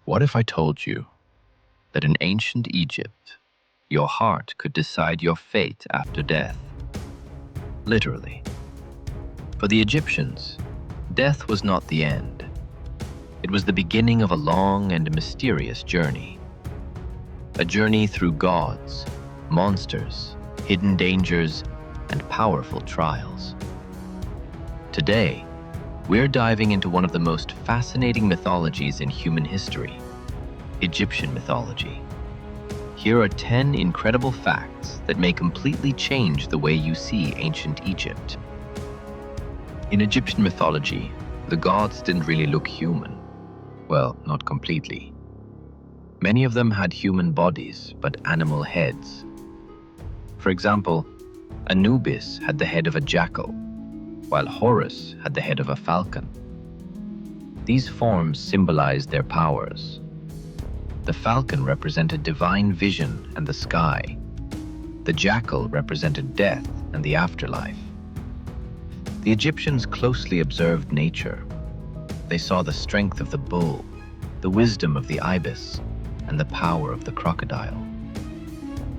What if I told you that in ancient Egypt, your heart could decide your fate after death? Literally. For the Egyptians, death was not the end. It was the beginning of a long and mysterious journey. A journey through gods, monsters, hidden dangers, and powerful trials. Today, we're diving into one of the most fascinating mythologies in human history, Egyptian mythology. Here are 10 incredible facts that may completely change the way you see ancient Egypt. In Egyptian mythology, the gods didn't really look human. Well, not completely. Many of them had human bodies, but animal heads. For example, Anubis had the head of a jackal, while Horus had the head of a falcon. These forms symbolized their powers. The falcon represented divine vision and the sky. The jackal represented death and the afterlife. The Egyptians closely observed nature. They saw the strength of the bull, the wisdom of the ibis, and the power of the crocodile.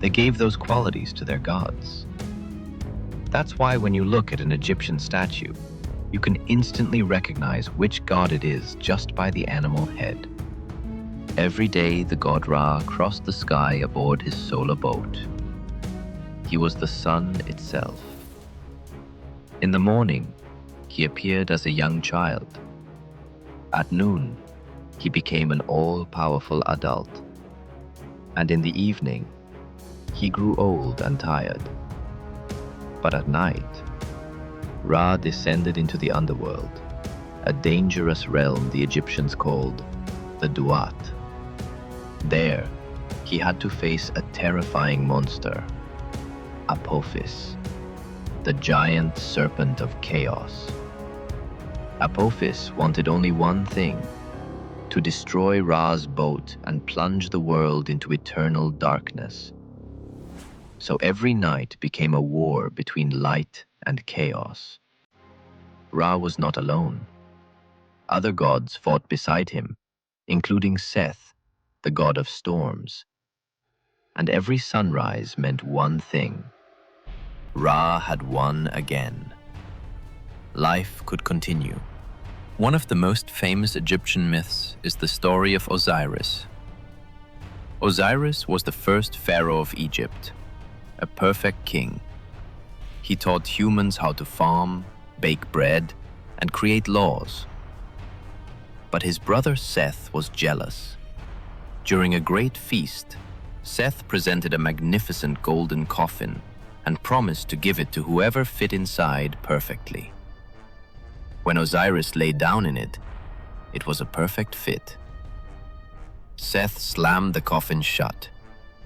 They gave those qualities to their gods. That's why when you look at an Egyptian statue, you can instantly recognize which god it is just by the animal head. Every day the god Ra crossed the sky aboard his solar boat. He was the sun itself. In the morning, he appeared as a young child. At noon, he became an all-powerful adult. And in the evening, he grew old and tired. But at night, Ra descended into the underworld, a dangerous realm the Egyptians called the Duat. There, he had to face a terrifying monster, Apophis, the giant serpent of chaos. Apophis wanted only one thing: to destroy Ra's boat and plunge the world into eternal darkness. So every night became a war between light and chaos. Ra was not alone. Other gods fought beside him, including Seth, the god of storms. And every sunrise meant one thing: Ra had won again. Life could continue. One of the most famous Egyptian myths is the story of Osiris. Osiris was the first pharaoh of Egypt, a perfect king. He taught humans how to farm, bake bread, and create laws. But his brother Seth was jealous. During a great feast, Seth presented a magnificent golden coffin and promised to give it to whoever fit inside perfectly. When Osiris lay down in it, it was a perfect fit. Seth slammed the coffin shut,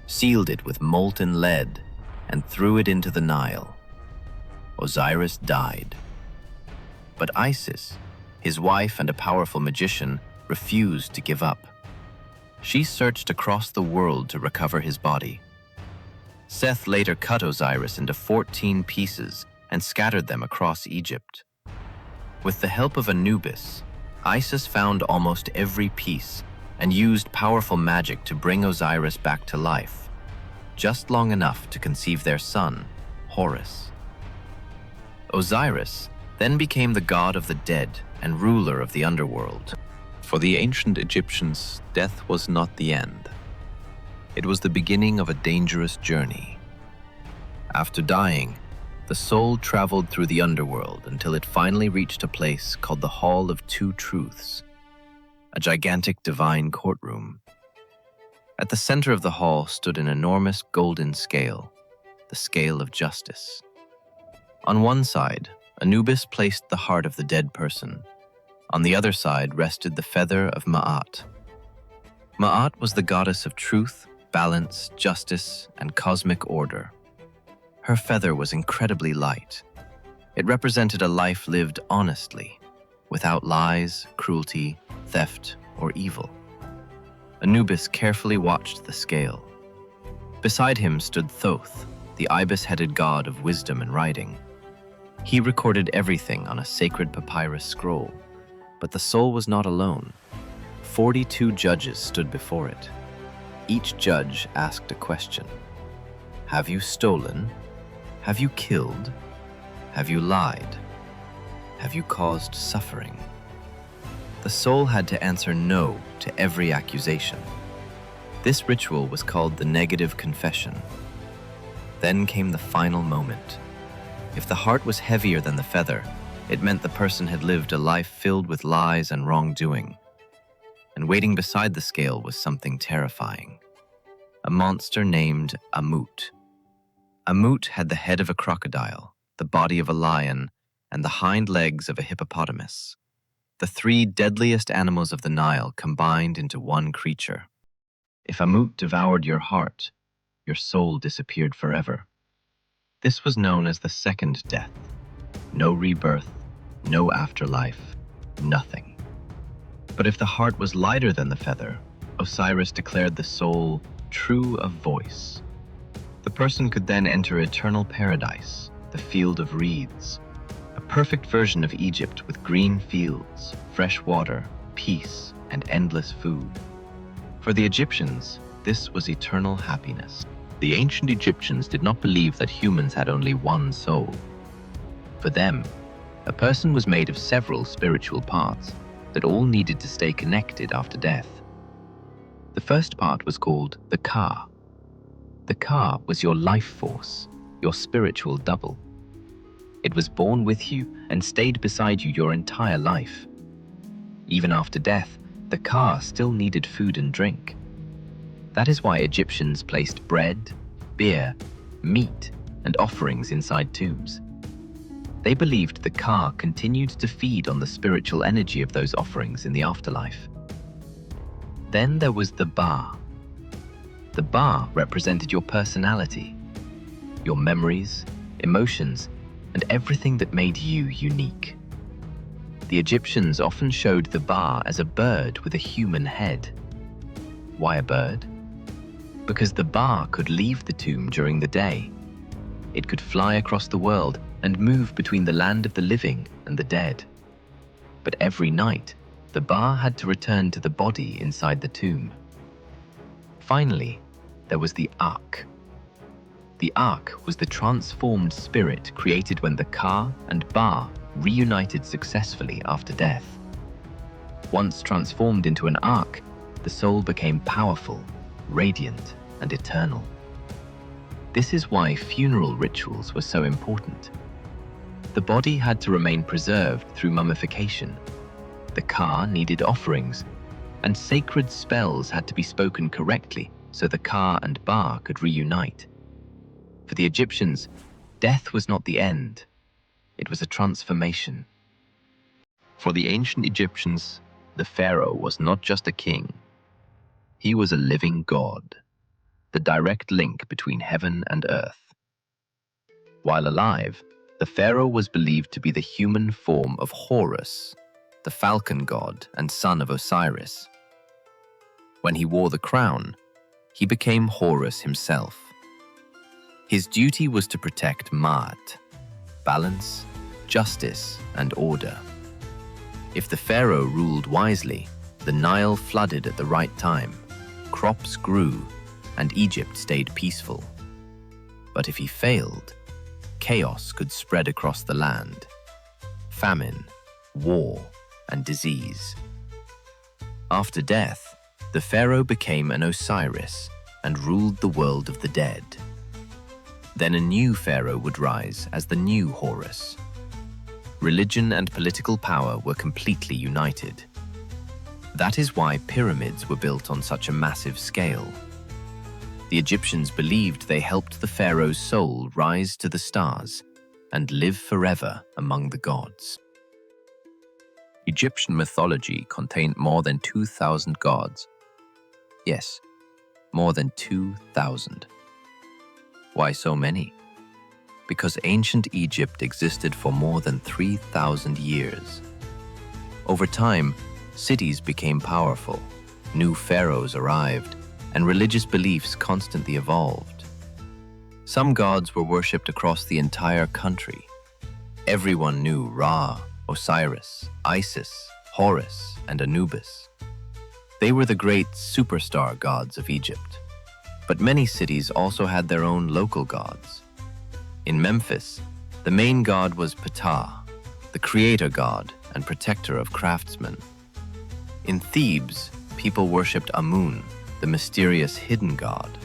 sealed it with molten lead, and threw it into the Nile. Osiris died. But Isis, his wife and a powerful magician, refused to give up. She searched across the world to recover his body. Seth later cut Osiris into 14 pieces and scattered them across Egypt. With the help of Anubis, Isis found almost every piece and used powerful magic to bring Osiris back to life, just long enough to conceive their son, Horus. Osiris then became the god of the dead and ruler of the underworld. For the ancient Egyptians, death was not the end. It was the beginning of a dangerous journey. After dying, the soul traveled through the underworld until it finally reached a place called the Hall of Two Truths, a gigantic divine courtroom. At the center of the hall stood an enormous golden scale, the scale of justice. On one side, Anubis placed the heart of the dead person. On the other side rested the feather of Ma'at. Ma'at was the goddess of truth, balance, justice, and cosmic order. Her feather was incredibly light. It represented a life lived honestly, without lies, cruelty, theft, or evil. Anubis carefully watched the scale. Beside him stood Thoth, the ibis-headed god of wisdom and writing. He recorded everything on a sacred papyrus scroll, but the soul was not alone. 42 judges stood before it. Each judge asked a question. Have you stolen? Have you killed? Have you lied? Have you caused suffering? The soul had to answer no to every accusation. This ritual was called the negative confession. Then came the final moment. If the heart was heavier than the feather, it meant the person had lived a life filled with lies and wrongdoing. And waiting beside the scale was something terrifying. A monster named Amut. Amut had the head of a crocodile, the body of a lion, and the hind legs of a hippopotamus. The three deadliest animals of the Nile combined into one creature. If Amut devoured your heart, your soul disappeared forever. This was known as the second death. No rebirth, no afterlife, nothing. But if the heart was lighter than the feather, Osiris declared the soul true of voice. The person could then enter eternal paradise, the field of reeds, a perfect version of Egypt with green fields, fresh water, peace, and endless food. For the Egyptians, this was eternal happiness. The ancient Egyptians did not believe that humans had only one soul. For them, a person was made of several spiritual parts that all needed to stay connected after death. The first part was called the Ka. The Ka was your life force, your spiritual double. It was born with you and stayed beside you your entire life. Even after death, the Ka still needed food and drink. That is why Egyptians placed bread, beer, meat, and offerings inside tombs. They believed the Ka continued to feed on the spiritual energy of those offerings in the afterlife. Then there was the Ba. The Ba represented your personality, your memories, emotions, and everything that made you unique. The Egyptians often showed the Ba as a bird with a human head. Why a bird? Because the Ba could leave the tomb during the day. It could fly across the world and move between the land of the living and the dead. But every night, the Ba had to return to the body inside the tomb. Finally, there was the Ak. The Ak was the transformed spirit created when the Ka and Ba reunited successfully after death. Once transformed into an Ak, the soul became powerful, radiant, and eternal. This is why funeral rituals were so important. The body had to remain preserved through mummification. The Ka needed offerings, and sacred spells had to be spoken correctly so the Ka and Ba could reunite. For the Egyptians, death was not the end. It was a transformation. For the ancient Egyptians, the pharaoh was not just a king. He was a living god, the direct link between heaven and earth. While alive, the pharaoh was believed to be the human form of Horus, the falcon god and son of Osiris. When he wore the crown, he became Horus himself. His duty was to protect Ma'at, balance, justice, and order. If the pharaoh ruled wisely, the Nile flooded at the right time, crops grew, and Egypt stayed peaceful. But if he failed, chaos could spread across the land. Famine, war, and disease. After death, the pharaoh became an Osiris and ruled the world of the dead. Then a new pharaoh would rise as the new Horus. Religion and political power were completely united. That is why pyramids were built on such a massive scale. The Egyptians believed they helped the pharaoh's soul rise to the stars and live forever among the gods. Egyptian mythology contained more than 2,000 gods. Yes, more than 2,000. Why so many? Because ancient Egypt existed for more than 3,000 years. Over time, cities became powerful, new pharaohs arrived, and religious beliefs constantly evolved. Some gods were worshipped across the entire country. Everyone knew Ra, Osiris, Isis, Horus, and Anubis. They were the great superstar gods of Egypt. But many cities also had their own local gods. In Memphis, the main god was Ptah, the creator god and protector of craftsmen. In Thebes, people worshipped Amun, the mysterious hidden god.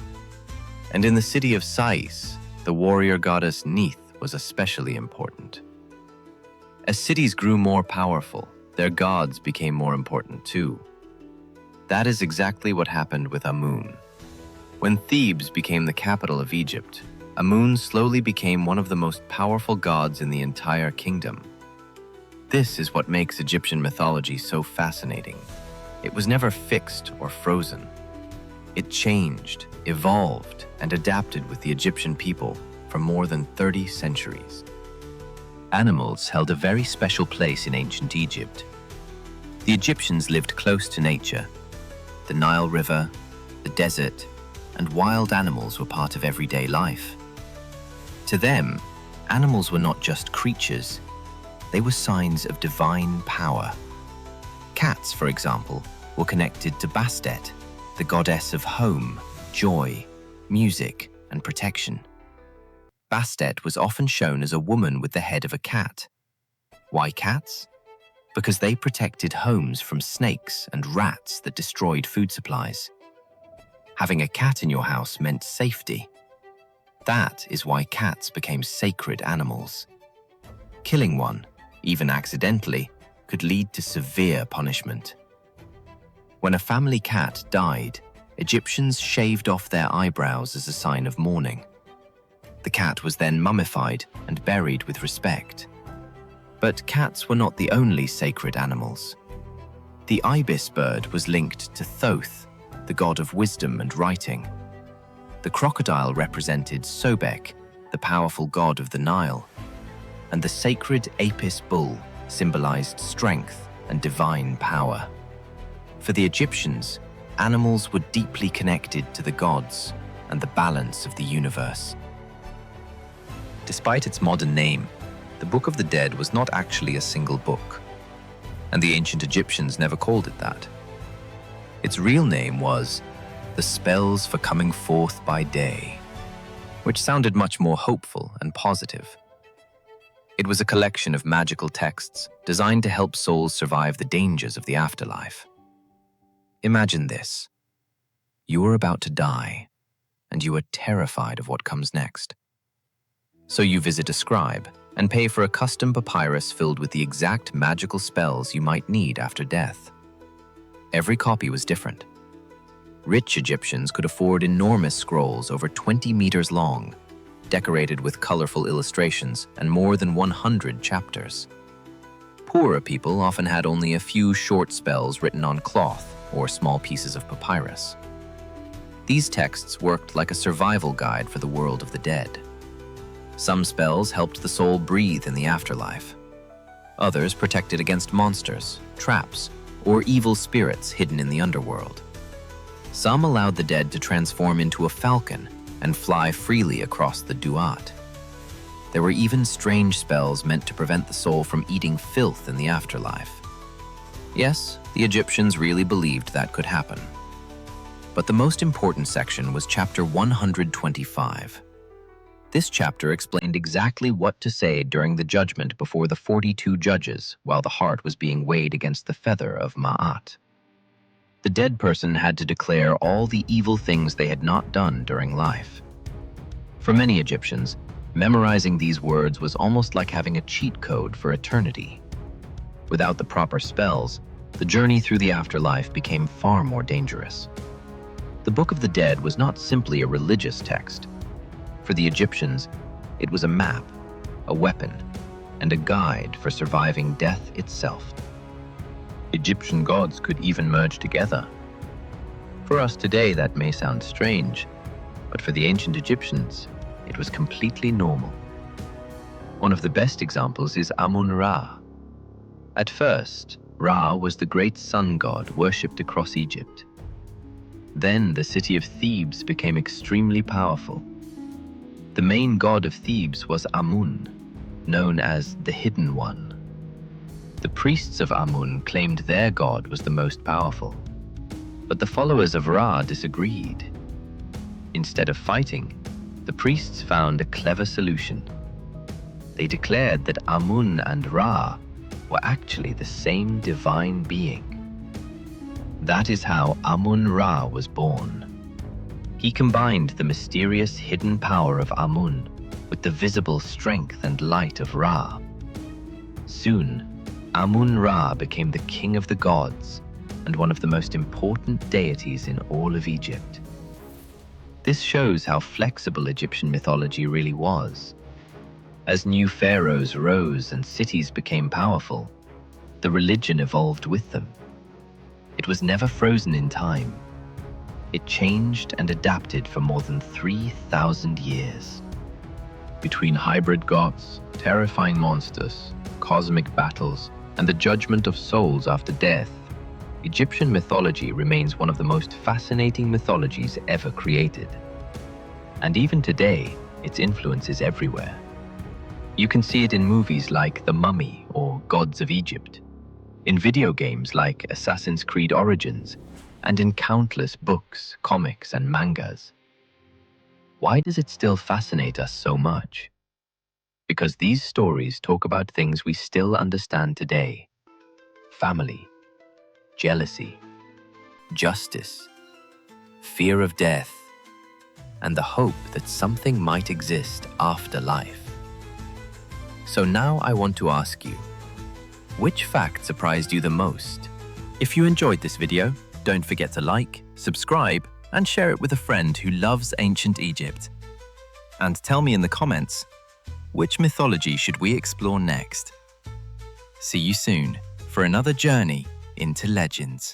And in the city of Sais, the warrior goddess Neith was especially important. As cities grew more powerful, their gods became more important too. That is exactly what happened with Amun. When Thebes became the capital of Egypt, Amun slowly became one of the most powerful gods in the entire kingdom. This is what makes Egyptian mythology so fascinating. It was never fixed or frozen. It changed, evolved, and adapted with the Egyptian people for more than 30 centuries. Animals held a very special place in ancient Egypt. The Egyptians lived close to nature. The Nile River, the desert, and wild animals were part of everyday life. To them, animals were not just creatures, they were signs of divine power. Cats, for example, were connected to Bastet, the goddess of home, joy, music, and protection. Bastet was often shown as a woman with the head of a cat. Why cats? Because they protected homes from snakes and rats that destroyed food supplies. Having a cat in your house meant safety. That is why cats became sacred animals. Killing one, even accidentally, could lead to severe punishment. When a family cat died, Egyptians shaved off their eyebrows as a sign of mourning. The cat was then mummified and buried with respect. But cats were not the only sacred animals. The ibis bird was linked to Thoth, the god of wisdom and writing. The crocodile represented Sobek, the powerful god of the Nile. And the sacred Apis bull symbolized strength and divine power. For the Egyptians, animals were deeply connected to the gods and the balance of the universe. Despite its modern name, the Book of the Dead was not actually a single book, and the ancient Egyptians never called it that. Its real name was The Spells for Coming Forth by Day, which sounded much more hopeful and positive. It was a collection of magical texts designed to help souls survive the dangers of the afterlife. Imagine this. You are about to die, and you are terrified of what comes next. So you visit a scribe and pay for a custom papyrus filled with the exact magical spells you might need after death. Every copy was different. Rich Egyptians could afford enormous scrolls over 20 meters long, decorated with colorful illustrations and more than 100 chapters. Poorer people often had only a few short spells written on cloth or small pieces of papyrus. These texts worked like a survival guide for the world of the dead. Some spells helped the soul breathe in the afterlife. Others protected against monsters, traps, or evil spirits hidden in the underworld. Some allowed the dead to transform into a falcon and fly freely across the duat. There were even strange spells meant to prevent the soul from eating filth in the afterlife. Yes, the Egyptians really believed that could happen. But the most important section was chapter 125. This chapter explained exactly what to say during the judgment before the 42 judges while the heart was being weighed against the feather of Ma'at. The dead person had to declare all the evil things they had not done during life. For many Egyptians, memorizing these words was almost like having a cheat code for eternity. Without the proper spells, the journey through the afterlife became far more dangerous. The Book of the Dead was not simply a religious text. For the Egyptians, it was a map, a weapon, and a guide for surviving death itself. Egyptian gods could even merge together. For us today, that may sound strange, but for the ancient Egyptians, it was completely normal. One of the best examples is Amun-Ra. At first, Ra was the great sun god worshipped across Egypt. Then the city of Thebes became extremely powerful. The main god of Thebes was Amun, known as the Hidden One. The priests of Amun claimed their god was the most powerful. But the followers of Ra disagreed. Instead of fighting, the priests found a clever solution. They declared that Amun and Ra were actually the same divine being. That is how Amun-Ra was born. He combined the mysterious hidden power of Amun with the visible strength and light of Ra. Soon, Amun-Ra became the king of the gods and one of the most important deities in all of Egypt. This shows how flexible Egyptian mythology really was. As new pharaohs rose and cities became powerful, the religion evolved with them. It was never frozen in time. It changed and adapted for more than 3,000 years. Between hybrid gods, terrifying monsters, cosmic battles, and the judgment of souls after death, Egyptian mythology remains one of the most fascinating mythologies ever created. And even today, its influence is everywhere. You can see it in movies like The Mummy or Gods of Egypt, in video games like Assassin's Creed Origins, and in countless books, comics, and mangas. Why does it still fascinate us so much? Because these stories talk about things we still understand today: family, jealousy, justice, fear of death, and the hope that something might exist after life. So now I want to ask you, which fact surprised you the most? If you enjoyed this video, don't forget to like, subscribe, and share it with a friend who loves ancient Egypt. And tell me in the comments, which mythology should we explore next? See you soon for another journey into legends.